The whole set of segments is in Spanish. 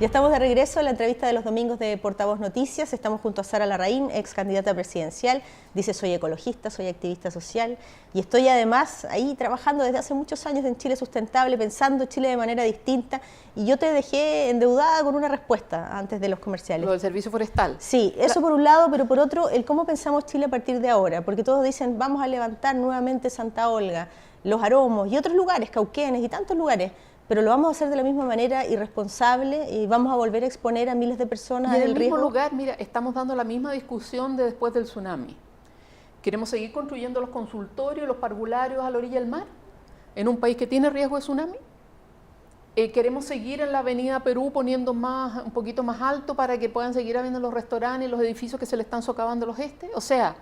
Ya estamos de regreso a la entrevista de los domingos de Portavoz Noticias. Estamos junto a Sara Larraín, ex candidata presidencial. Dice, soy ecologista, soy activista social y estoy además ahí trabajando desde hace muchos años en Chile Sustentable, pensando Chile de manera distinta. Y yo te dejé endeudada con una respuesta antes de los comerciales. Lo del servicio forestal. Sí, eso por un lado, pero por otro, el cómo pensamos Chile a partir de ahora. Porque todos dicen, vamos a levantar nuevamente Santa Olga, Los Aromos y otros lugares, Cauquenes y tantos lugares. Pero lo vamos a hacer de la misma manera, irresponsable, y vamos a volver a exponer a miles de personas y en al el riesgo. mismo lugar, mira, estamos dando la misma discusión de después del tsunami. ¿Queremos seguir construyendo los consultorios, los parvularios a la orilla del mar, en un país que tiene riesgo de tsunami? ¿Queremos seguir en la avenida Perú poniendo un poquito más alto para que puedan seguir habiendo los restaurantes y los edificios que se le están socavando los gestes? O sea,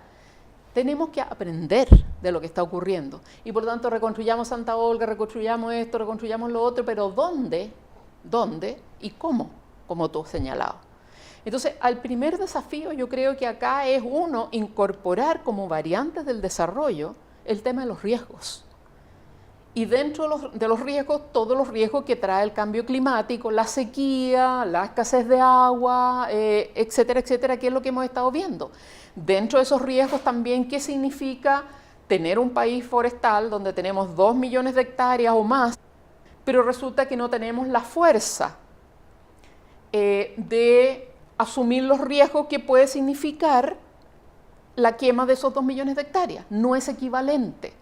tenemos que aprender de lo que está ocurriendo y por lo tanto reconstruyamos Santa Olga, reconstruyamos esto, reconstruyamos lo otro, pero ¿dónde y cómo? Como tú has señalado. Entonces, al primer desafío yo creo que acá es incorporar como variantes del desarrollo el tema de los riesgos. Y dentro de los riesgos, todos los riesgos que trae el cambio climático, la sequía, la escasez de agua, etcétera, etcétera, que es lo que hemos estado viendo. Dentro de esos riesgos también, ¿qué significa tener un país forestal donde tenemos 2 millones de hectáreas o más, pero resulta que no tenemos la fuerza de asumir los riesgos que puede significar la quema de esos 2 millones de hectáreas? No es equivalente.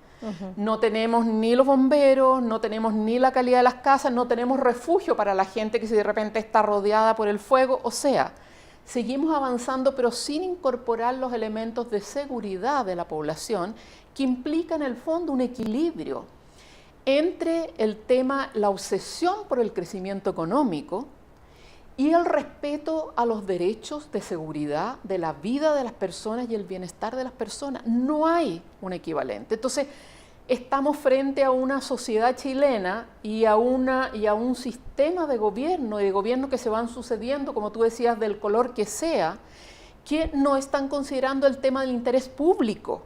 No tenemos ni los bomberos, no tenemos ni la calidad de las casas, no tenemos refugio para la gente que si de repente está rodeada por el fuego. O sea, seguimos avanzando pero sin incorporar los elementos de seguridad de la población que implica en el fondo un equilibrio entre el tema, la obsesión por el crecimiento económico y el respeto a los derechos de seguridad de la vida de las personas y el bienestar de las personas. No hay un equivalente. Entonces, estamos frente a una sociedad chilena y a un sistema de gobierno y de gobierno que se van sucediendo, como tú decías, del color que sea, que no están considerando el tema del interés público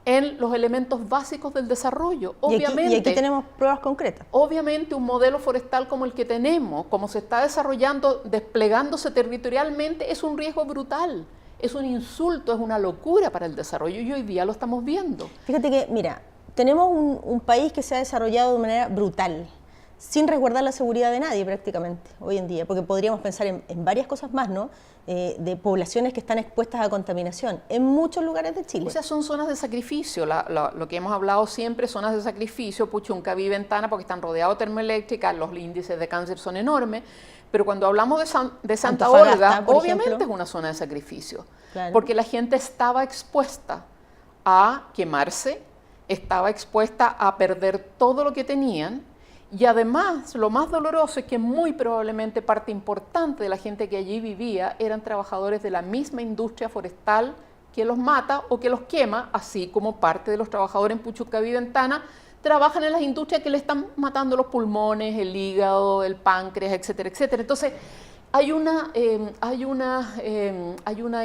en los elementos básicos del desarrollo. Obviamente, y aquí tenemos pruebas concretas. Obviamente un modelo forestal como el que tenemos, como se está desarrollando, desplegándose territorialmente, es un riesgo brutal, es un insulto, es una locura para el desarrollo y hoy día lo estamos viendo. Fíjate que, mira, tenemos un país que se ha desarrollado de manera brutal, sin resguardar la seguridad de nadie prácticamente hoy en día, porque podríamos pensar en varias cosas más, ¿no? De poblaciones que están expuestas a contaminación en muchos lugares de Chile. O sea, son zonas de sacrificio, lo que hemos hablado siempre, zonas de sacrificio, Puchuncaví, Ventana, porque están rodeados de termoeléctricas, los índices de cáncer son enormes, pero cuando hablamos de Santa Olga, obviamente es una zona de sacrificio, claro, porque la gente estaba expuesta a quemarse, estaba expuesta a perder todo lo que tenían. Y además, lo más doloroso es que muy probablemente parte importante de la gente que allí vivía eran trabajadores de la misma industria forestal que los mata o que los quema, así como parte de los trabajadores en Puchuncaví y Ventana trabajan en las industrias que le están matando los pulmones, el hígado, el páncreas, etcétera, etcétera. Entonces, hay una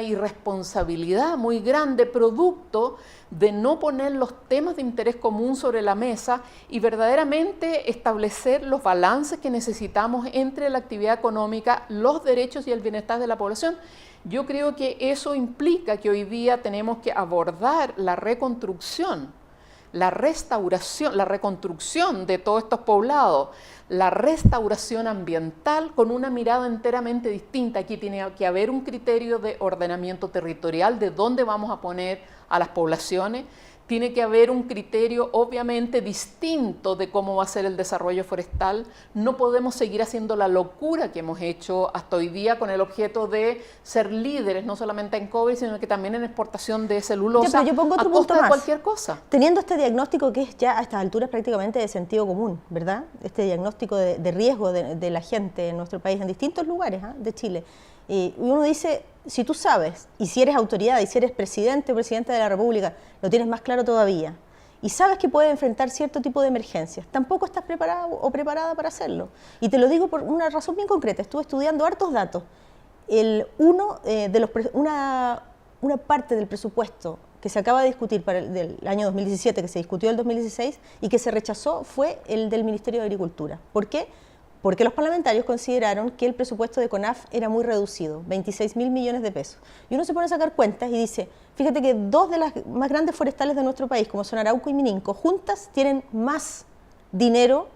irresponsabilidad muy grande producto de no poner los temas de interés común sobre la mesa y verdaderamente establecer los balances que necesitamos entre la actividad económica, los derechos y el bienestar de la población. Yo creo que eso implica que hoy día tenemos que abordar la reconstrucción, la restauración, la reconstrucción de todos estos poblados, la restauración ambiental con una mirada enteramente distinta. Aquí tiene que haber un criterio de ordenamiento territorial de dónde vamos a poner a las poblaciones, tiene que haber un criterio obviamente distinto de cómo va a ser el desarrollo forestal. No podemos seguir haciendo la locura que hemos hecho hasta hoy día con el objeto de ser líderes, no solamente en cobre, sino que también en exportación de celulosa, yo pongo otro a punto costa de más. cualquier cosa. Teniendo este diagnóstico que es ya a estas alturas prácticamente de sentido común, ¿verdad? Este diagnóstico de riesgo de la gente en nuestro país, en distintos lugares de Chile. Y uno dice, si tú sabes, y si eres autoridad, y si eres presidente o presidenta de la República, lo tienes más claro todavía, y sabes que puedes enfrentar cierto tipo de emergencias, tampoco estás preparado o preparada para hacerlo. Y te lo digo por una razón bien concreta, estuve estudiando hartos datos. Una parte del presupuesto que se acaba de discutir para del año 2017, que se discutió el 2016 y que se rechazó fue el del Ministerio de Agricultura. ¿Por qué? porque los parlamentarios consideraron que el presupuesto de CONAF era muy reducido, 26.000 millones de pesos. Y uno se pone a sacar cuentas y dice, fíjate que dos de las más grandes forestales de nuestro país, como son Arauco y Mininco, juntas tienen más dinero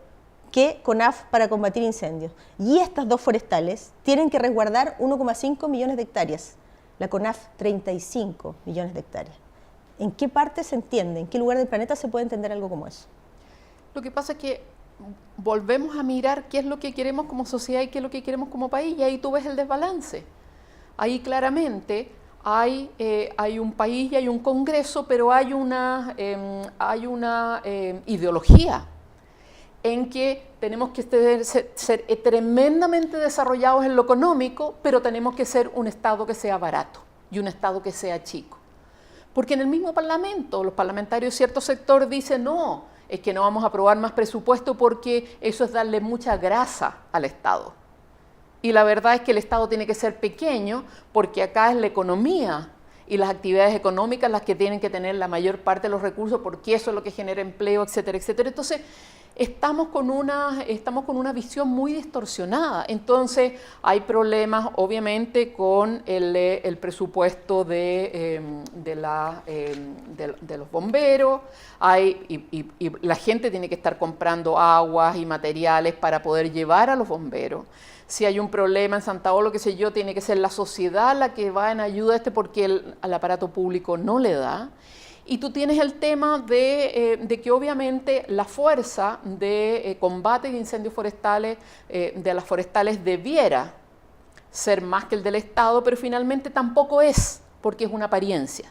que CONAF para combatir incendios. Y estas dos forestales tienen que resguardar 1,5 millones de hectáreas. La CONAF, 35 millones de hectáreas. ¿En qué parte se entiende? ¿En qué lugar del planeta se puede entender algo como eso? Lo que pasa es que volvemos a mirar qué es lo que queremos como sociedad y qué es lo que queremos como país, y ahí tú ves el desbalance. Ahí claramente hay un país y hay un Congreso, pero hay una ideología en que tenemos que ser tremendamente desarrollados en lo económico, pero tenemos que ser un Estado que sea barato y un Estado que sea chico. Porque en el mismo Parlamento, los parlamentarios de cierto sector dicen, no, es que no vamos a aprobar más presupuesto porque eso es darle mucha grasa al Estado. Y la verdad es que el Estado tiene que ser pequeño porque acá es la economía y las actividades económicas las que tienen que tener la mayor parte de los recursos porque eso es lo que genera empleo, etcétera, etcétera. Entonces, estamos con una visión muy distorsionada. Entonces, hay problemas, obviamente, con el presupuesto de los bomberos, y la gente tiene que estar comprando aguas y materiales para poder llevar a los bomberos. Si hay un problema en Santa Olo, qué sé yo, tiene que ser la sociedad la que va en ayuda porque al aparato público no le da. Y tú tienes el tema de que obviamente la fuerza de combate de incendios forestales, de las forestales, debiera ser más que el del Estado, pero finalmente tampoco es, porque es una apariencia.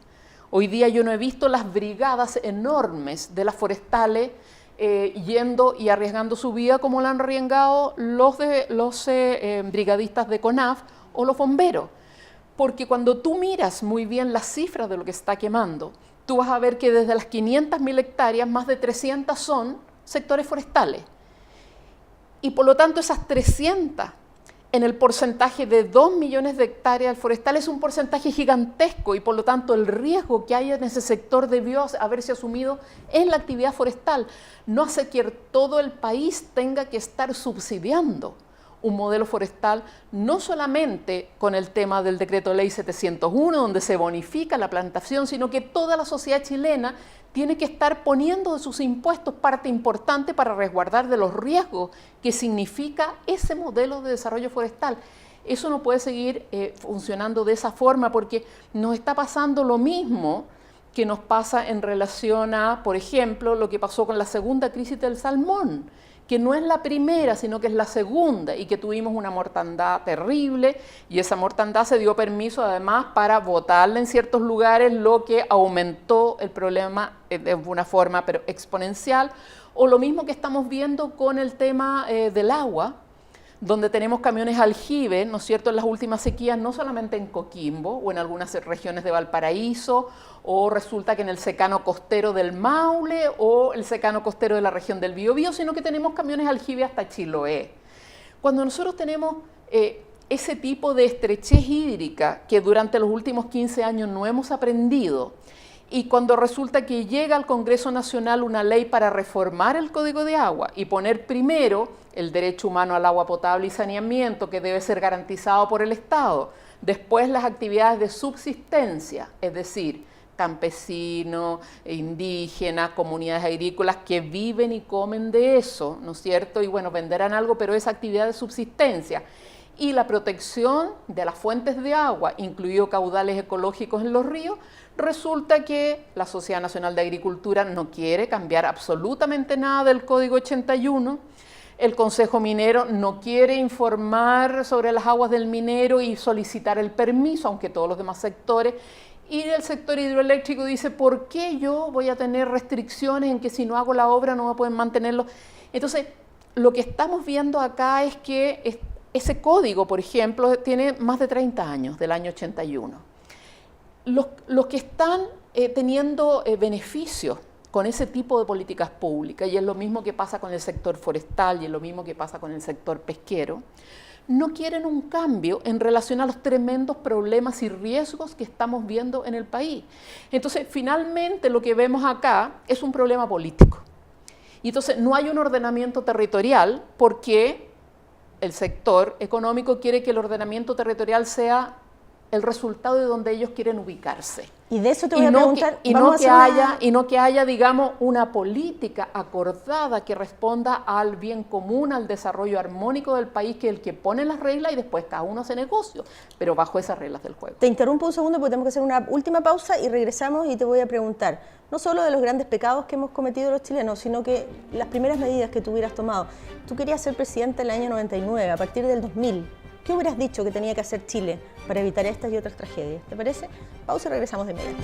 Hoy día yo no he visto las brigadas enormes de las forestales yendo y arriesgando su vida como lo han arriesgado los brigadistas de CONAF o los bomberos. Porque cuando tú miras muy bien las cifras de lo que está quemando, tú vas a ver que desde las 500.000 hectáreas, más de 300 son sectores forestales. Y por lo tanto, esas 300 en el porcentaje de 2 millones de hectáreas forestales es un porcentaje gigantesco y por lo tanto el riesgo que hay en ese sector debió haberse asumido en la actividad forestal. No hace que todo el país tenga que estar subsidiando un modelo forestal, no solamente con el tema del decreto ley 701, donde se bonifica la plantación, sino que toda la sociedad chilena tiene que estar poniendo de sus impuestos parte importante para resguardar de los riesgos que significa ese modelo de desarrollo forestal. Eso no puede seguir funcionando de esa forma porque nos está pasando lo mismo que nos pasa en relación a, por ejemplo, lo que pasó con la segunda crisis del salmón, que no es la primera, sino que es la segunda, y que tuvimos una mortandad terrible, y esa mortandad se dio permiso además para botarla en ciertos lugares, lo que aumentó el problema de una forma pero exponencial, o lo mismo que estamos viendo con el tema del agua, donde tenemos camiones aljibe, ¿no es cierto?, en las últimas sequías, no solamente en Coquimbo o en algunas regiones de Valparaíso, o resulta que en el secano costero del Maule o el secano costero de la región del Biobío, sino que tenemos camiones aljibe hasta Chiloé. Cuando nosotros tenemos ese tipo de estrechez hídrica que durante los últimos 15 años no hemos aprendido, y cuando resulta que llega al Congreso Nacional una ley para reformar el Código de Agua y poner primero el derecho humano al agua potable y saneamiento, que debe ser garantizado por el Estado, después las actividades de subsistencia, es decir, campesinos, indígenas, comunidades agrícolas que viven y comen de eso, ¿no es cierto? Y bueno, venderán algo, pero es actividad de subsistencia. Y la protección de las fuentes de agua, incluidos caudales ecológicos en los ríos, resulta que la Sociedad Nacional de Agricultura no quiere cambiar absolutamente nada del Código 81, el Consejo Minero no quiere informar sobre las aguas del minero y solicitar el permiso, aunque todos los demás sectores, y el sector hidroeléctrico dice, ¿por qué yo voy a tener restricciones en que si no hago la obra no me pueden mantenerlo? Entonces, lo que estamos viendo acá es que ese código, por ejemplo, tiene más de 30 años, del año 81. Los que están teniendo beneficios con ese tipo de políticas públicas, y es lo mismo que pasa con el sector forestal y es lo mismo que pasa con el sector pesquero, no quieren un cambio en relación a los tremendos problemas y riesgos que estamos viendo en el país. Entonces, finalmente lo que vemos acá es un problema político. Y entonces no hay un ordenamiento territorial porque el sector económico quiere que el ordenamiento territorial sea el resultado de donde ellos quieren ubicarse. Y de eso te voy a preguntar. Y no que haya, digamos, una política acordada que responda al bien común, al desarrollo armónico del país, que es el que pone las reglas y después cada uno hace negocio, pero bajo esas reglas del juego. Te interrumpo un segundo porque tenemos que hacer una última pausa y regresamos y te voy a preguntar, no solo de los grandes pecados que hemos cometido los chilenos, sino que las primeras medidas que tú hubieras tomado. Tú querías ser presidente en el año 99, a partir del 2000. ¿Qué hubieras dicho que tenía que hacer Chile para evitar estas y otras tragedias? ¿Te parece? Pausa y regresamos de inmediato.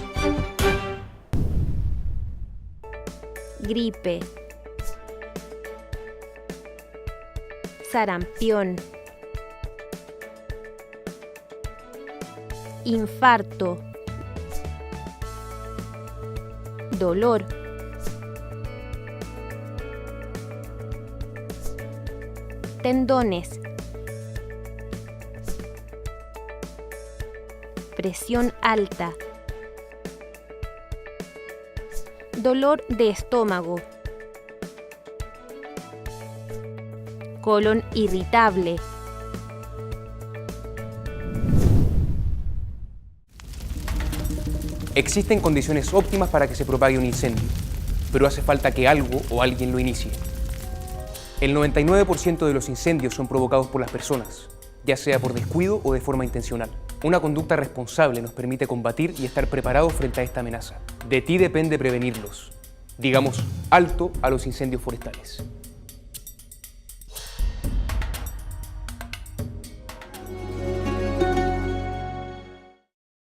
Gripe, sarampión, infarto, dolor, tendones, presión alta, dolor de estómago, colon irritable, existen condiciones óptimas para que se propague un incendio, pero hace falta que algo o alguien lo inicie. El 99% de los incendios son provocados por las personas, ya sea por descuido o de forma intencional. Una conducta responsable nos permite combatir y estar preparados frente a esta amenaza. De ti depende prevenirlos. Digamos alto a los incendios forestales.